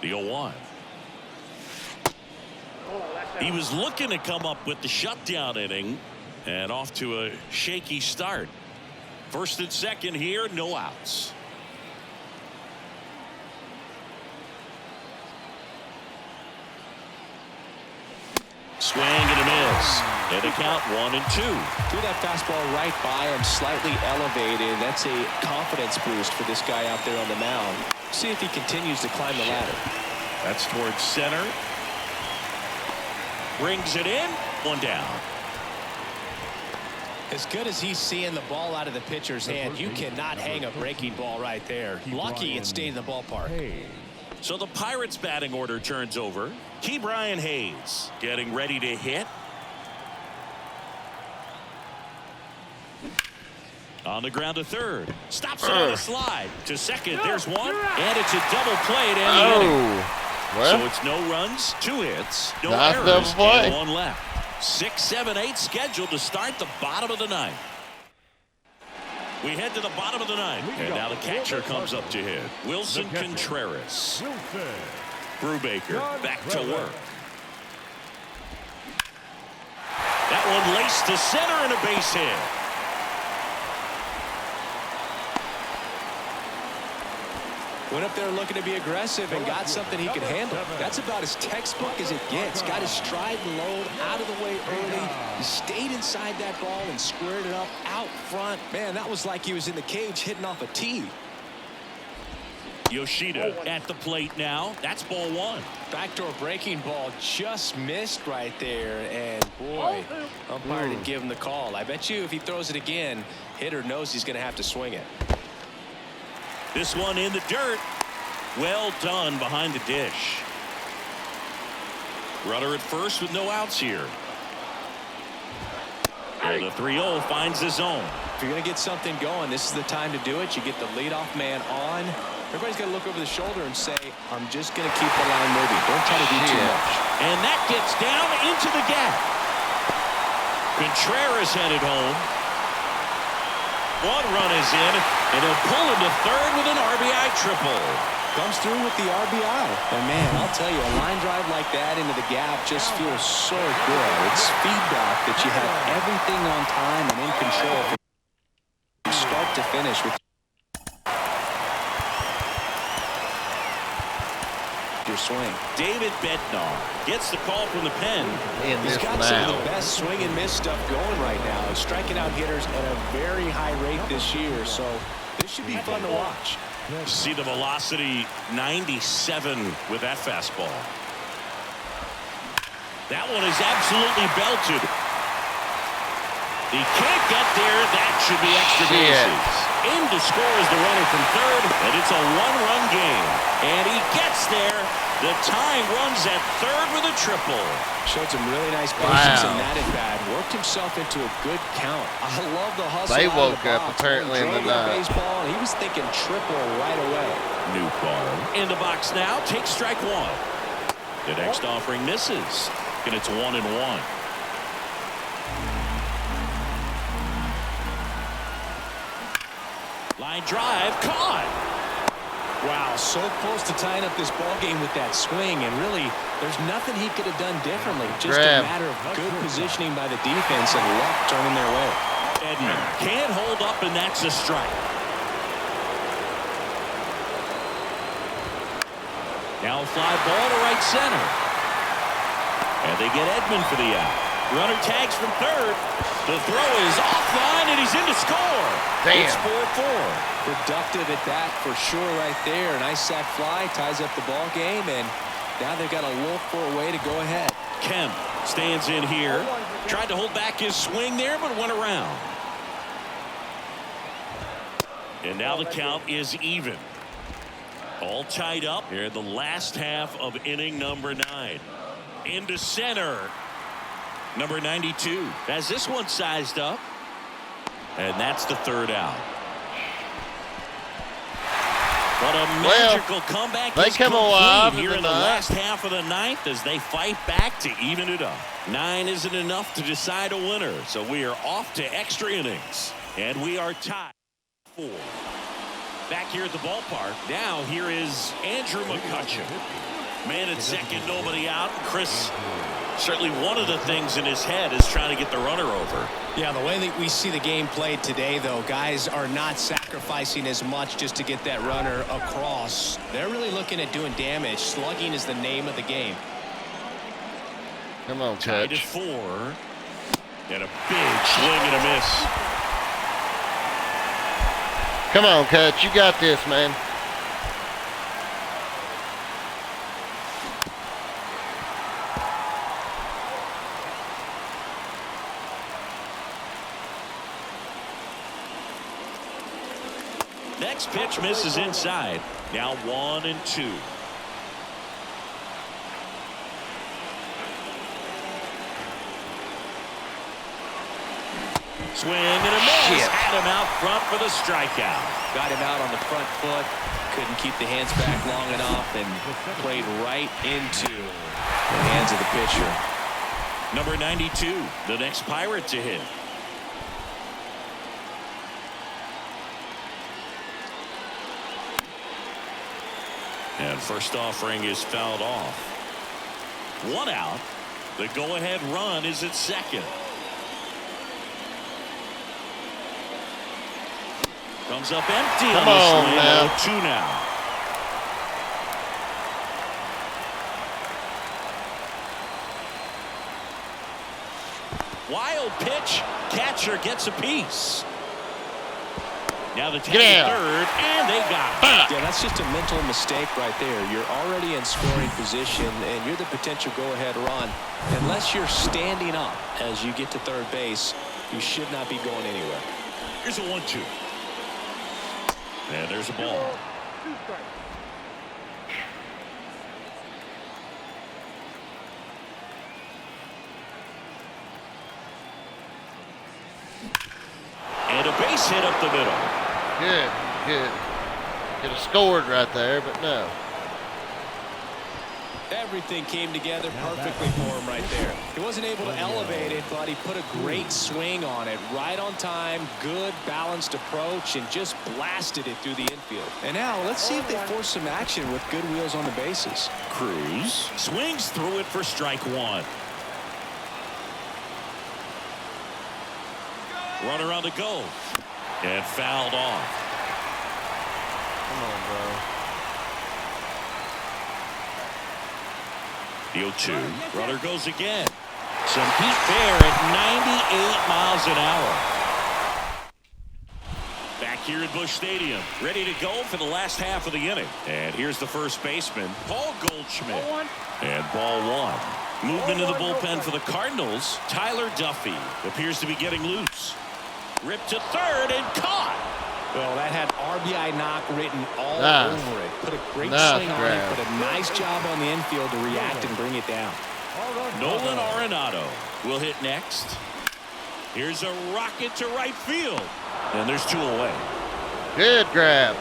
The 0-1. He was looking to come up with the shutdown inning, and off to a shaky start. First and second here, no outs. Swing and a miss. And a count 1-2. Threw that fastball right by him, slightly elevated. That's a confidence boost for this guy out there on the mound. See if he continues to climb the ladder. That's towards center. Brings it in. One down. As good as he's seeing the ball out of the pitcher's hand, you cannot hang a breaking ball right there. Lucky it stayed in the ballpark. Hey. So the Pirates batting order turns over. Ke'Bryan Hayes getting ready to hit. On the ground to third. Stops it on the slide. To second. There's one. And it's a double play to end the inning. Well, So it's no runs, 2 hits, no Nice errors, double play. and 1 left. 6, 7, 8 scheduled to start the bottom of the 9th. We head to the bottom of the 9th, and now the catcher comes up to hit. Wilson Contreras. Wilson. Brubaker back to work. That one laced to center and a base hit. Went up there looking to be aggressive and got something he could handle. That's about as textbook as it gets. Got his stride and load out of the way early. He stayed inside that ball and squared it up out front. Man, that was like he was in the cage hitting off a tee. Yoshida at the plate now. That's ball 1. Backdoor breaking ball just missed right there. And boy, umpire didn't give him the call. I bet you if he throws it again, hitter knows he's going to have to swing it. This one in the dirt. Well done behind the dish. Runner at first with no outs here. And the 3-0 finds the zone. If you're going to get something going, this is the time to do it. You get the leadoff man on. Everybody's got to look over the shoulder and say, I'm just going to keep the line moving. Don't try to do too much. And that gets down into the gap. Contreras headed home. One run is in, and he'll pull into third with an RBI triple. Comes through with the RBI. And man, I'll tell you, a line drive like that into the gap just feels so good. It's feedback that you have everything on time and in control from start to finish. With your swing. David Bednar gets the call from the pen. He's got some of the best swing and miss stuff going right now. He's striking out hitters at a very high rate this year, so this should be fun to watch. See the velocity 97 with that fastball. That one is absolutely belted. He can't get there. That should be extra bases. In to score is the runner from third, and it's a one-run game. And he gets there. The tying runs at third with a triple. Showed some really nice patience in that at bat. Worked himself into a good count. I love the hustle. They out woke of the up box. apparently in the night. Baseball, and he was thinking triple right away. New ball in the box now. Takes strike one. The next offering misses, and it's 1-1. Line drive caught. Wow, so close to tying up this ball game with that swing, and really, there's nothing he could have done differently. Just a matter of good positioning by the defense and luck turning their way. Edman can't hold up, and that's a strike. Now a fly ball to right center. And they get Edman for the out. Runner tags from third. The throw is offline, and he's in to score. Damn. It's 4-4. Productive at that for sure right there. Nice sac fly, ties up the ball game, and now they've got to look for a way to go ahead. Kemp stands in here. Tried to hold back his swing there, but went around. And now the count is even. All tied up here in the last half of inning number 9. Into center. Number 92 has this one sized up. And that's the third out. What a magical comeback. They come alive here in the last half of the 9th as they fight back to even it up. 9 isn't enough to decide a winner, so we are off to extra innings. And we are tied 4. Back here at the ballpark. Now here is Andrew McCutcheon. Man at second, nobody out. Chris, certainly one of the things in his head is trying to get the runner over. Yeah, the way that we see the game played today, though, guys are not sacrificing as much just to get that runner across. They're really looking at doing damage. Slugging is the name of the game. Come on, Tied at Coach. 4. And a big swing and a miss. Come on, Coach. You got this, man. Next pitch misses inside. Now 1-2. Swing and a miss. Had him out front for the strikeout. Got him out on the front foot. Couldn't keep the hands back long enough and played right into the hands of the pitcher. Number 92, the next Pirate to hit. And first offering is fouled off. 1 out. The go-ahead run is at second. Comes up empty on the swing. 0-2 now. Wild pitch. Catcher gets a piece. Now the tag at third, and they got it. Yeah, that's just a mental mistake right there. You're already in scoring position, and you're the potential go-ahead run. Unless you're standing up as you get to third base, you should not be going anywhere. Here's a 1-2. And there's a ball. 2 strikes. base hit up the middle. Good, good. Could have scored right there, but no. Everything came together perfectly for him right there. He wasn't able to elevate it, but he put a great swing on it. Right on time, good balanced approach, and just blasted it through the infield. And now let's see if they force some action with good wheels on the bases. Cruz swings through it for strike one. Runner on the go. And fouled off. Come on, bro. The 0-2. Runner goes again. Some heat there at 98 miles an hour. Back here at Busch Stadium. Ready to go for the last half of the inning. And here's the first baseman, Paul Goldschmidt. And ball one. Movement in the bullpen for the Cardinals. Tyler Duffy appears to be getting loose. Ripped to third and caught. Well, that had RBI knock written all Nice. over it. Put a great Nice swing on grab. it. Put a nice job on the infield to react and bring it down. Nolan Arenado will hit next. Here's a rocket to right field. And there's two away. Good grab.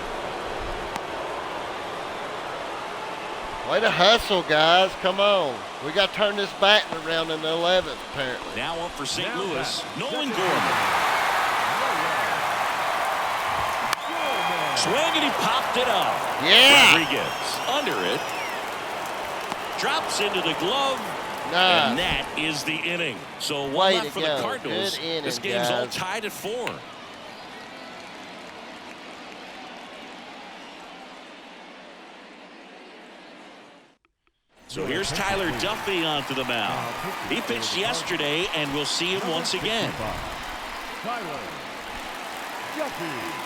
Way to hustle, guys. Come on. We got to turn this batting around in the 11th, apparently. Now up for St. Louis, Nolan Gorman. Swing and he popped it up. Yeah. Rodriguez under it. Drops into the glove. Nice. And that is the inning. So one Way left to for go. the Cardinals. Good inning, This game's all guys. tied at 4. So here's Tyler Duffy onto the mound. He pitched yesterday, and we'll see him once again. Tyler Duffy.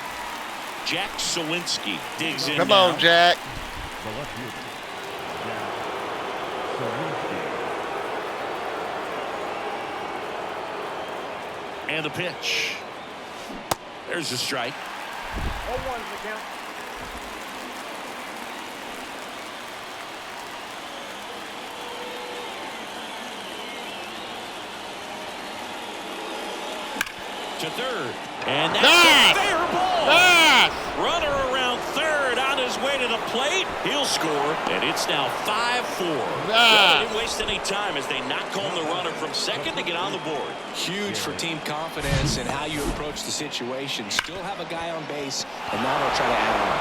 Jack Sawinski digs in. Come now. on, Jack. The left fielder, Jack Sawinski. And the pitch. There's the strike. 0-1's the count. To third. And that's Nice. a fair ball. Nice. Runner around third on his way to the plate. He'll score, and it's now 5-4. Well, they didn't waste any time as they knock home the runner from second to get on the board. Huge for team confidence and how you approach the situation. Still have a guy on base, and now they'll try to add on.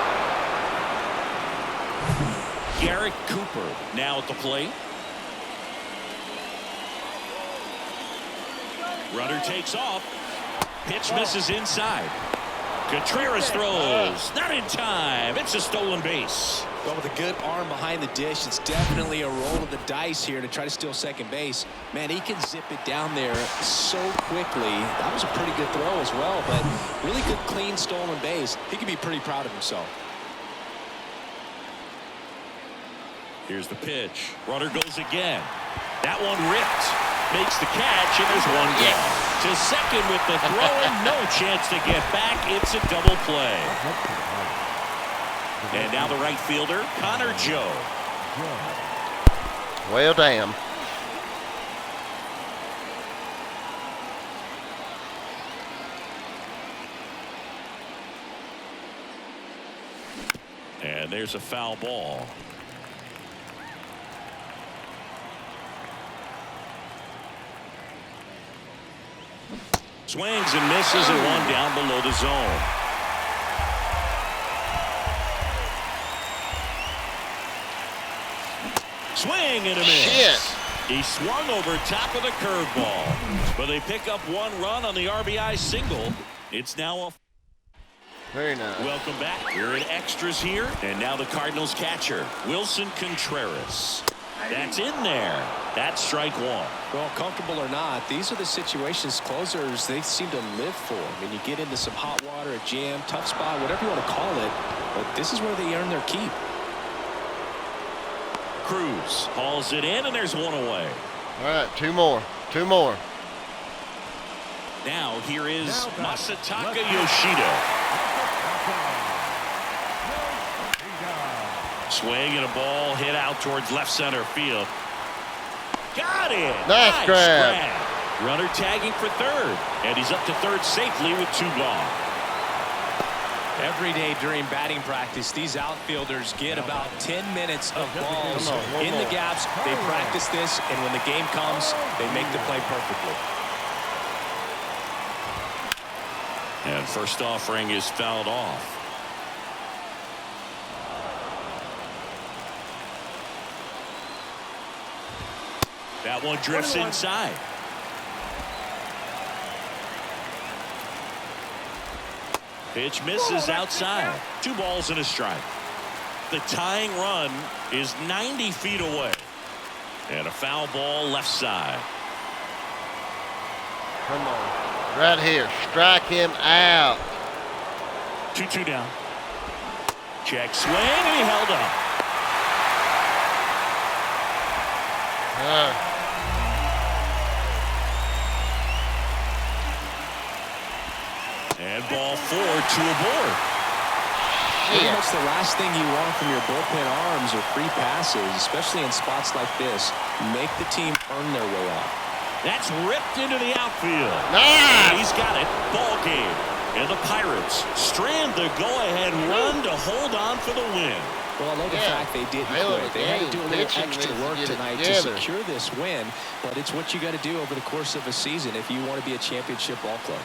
Garrett Cooper now at the plate. Runner takes off. Pitch misses inside. Contreras throws. Not in time. It's a stolen base. But with a good arm behind the dish, it's definitely a roll of the dice here to try to steal second base. Man, he can zip it down there so quickly. That was a pretty good throw as well, but really good, clean, stolen base. He can be pretty proud of himself. Here's the pitch. Runner goes again. That one ripped. Makes the catch, and there's one down. To second with the throw, and no chance to get back. It's a double play. And now the right fielder, Connor Joe. Well, damn. And there's a foul ball. Swings and misses, and one down below the zone. Swing and a miss. Shit. He swung over top of the curveball, but they pick up one run on the RBI single. It's now a Very nice. welcome back. We're in extras here, and now the Cardinals catcher, Wilson Contreras. That's in there. That's strike one. Well, comfortable or not, these are the situations closers they seem to live for. I mean, you get into some hot water, a jam, tough spot, whatever you want to call it, but this is where they earn their keep. Cruz hauls it in, and there's one away. All right, two more. Two more. Now here is Now Masataka back. Yoshida. Swing and a ball hit out towards left center field. Got it. Nice grab. Runner tagging for third, and he's up to third safely with two gone. Every day during batting practice, these outfielders get about 10 minutes of balls in the gaps. They practice this, and when the game comes, they make the play perfectly. And first offering is fouled off. That one drifts inside. Pitch misses outside. 2 balls and a strike. The tying run is 90 feet away. And a foul ball left side. Come on. Right here. Strike him out. 2-2 down. Check swing, and he held up. And ball 4, 2 aboard. Pretty much the last thing you want from your bullpen arms are free passes, especially in spots like this. Make the team earn their way out. That's ripped into the outfield. Nice. He's got it. Ball game. And the Pirates strand the go-ahead run to hold on for the win. Well, I love the fact they didn't quit. They had to do a little extra work tonight to secure this win, but it's what you got to do over the course of a season if you want to be a championship ball club.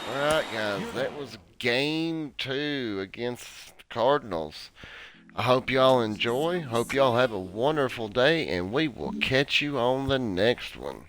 All right, guys, that was game 2 against the Cardinals. I hope y'all enjoy. Hope y'all have a wonderful day, and we will catch you on the next one.